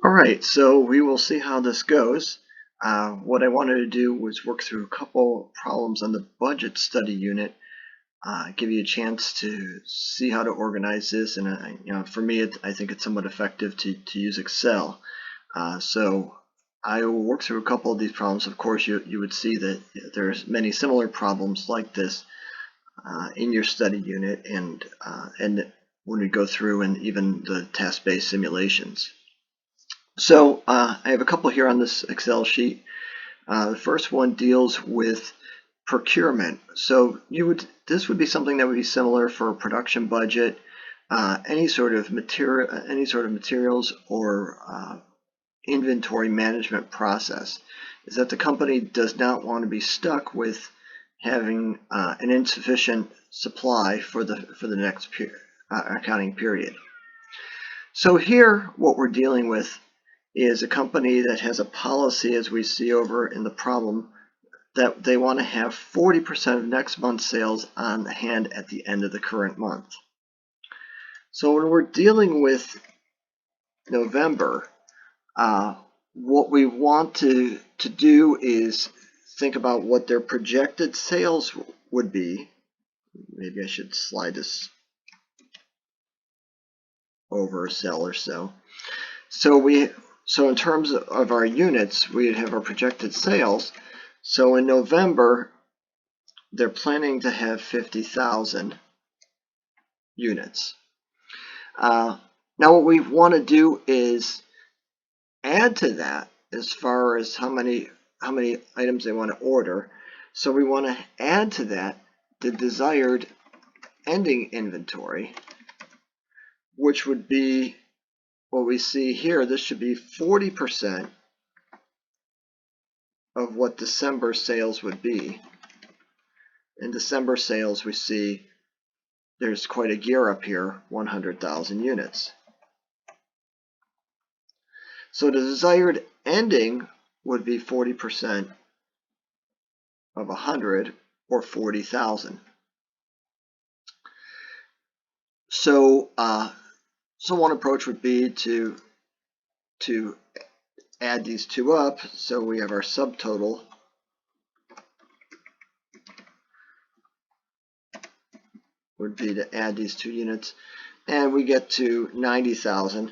Alright, so we will see how this goes. What I wanted to do was work through a couple problems on the budget study unit, give you a chance to see how to organize this, and for me, I think it's somewhat effective to use Excel. So I will work through a couple of these problems. Of course, you would see that there's many similar problems like this in your study unit, and when we go through and even the task-based simulations. So I have a couple here on this Excel sheet. The first one deals with procurement. So this would be something that would be similar for a production budget, any sort of materials or inventory management process. Is that the company does not want to be stuck with having an insufficient supply for the next accounting period. So here, what we're dealing with is a company that has a policy, as we see over in the problem, that they want to have 40% of next month's sales on hand at the end of the current month. So when we're dealing with November, what we want to do is think about what their projected sales would be. Maybe I should slide this over a cell or so. So in terms of our units, we'd have our projected sales. So in November, they're planning to have 50,000 units. Now what we want to do is add to that as far as how many items they want to order. So we want to add to that the desired ending inventory, which would be what we see here. This should be 40% of what December sales would be. In December sales, we see there's quite a gear up here, 100,000 units. So the desired ending would be 40% of 100, or 40,000. So one approach would be to add these two up. So we have our subtotal would be to add these two units, and we get to 90,000.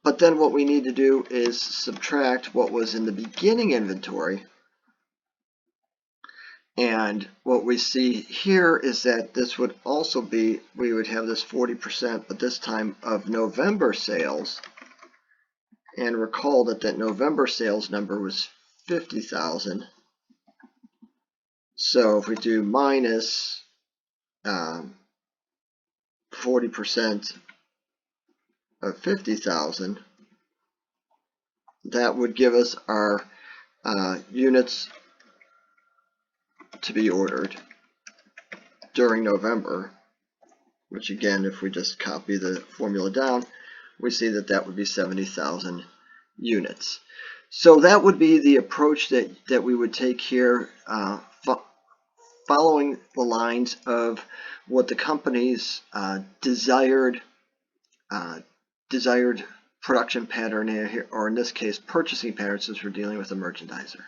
But then what we need to do is subtract what was in the beginning inventory. And what we see here is that this would also be, we would have this 40%, but this time of November sales. And recall that November sales number was 50,000. So if we do minus 40% of 50,000, that would give us our units to be ordered during November, which again, if we just copy the formula down, we see that would be 70,000 units. So that would be the approach that we would take here, following the lines of what the company's desired production pattern, or in this case purchasing pattern, since we're dealing with a merchandiser.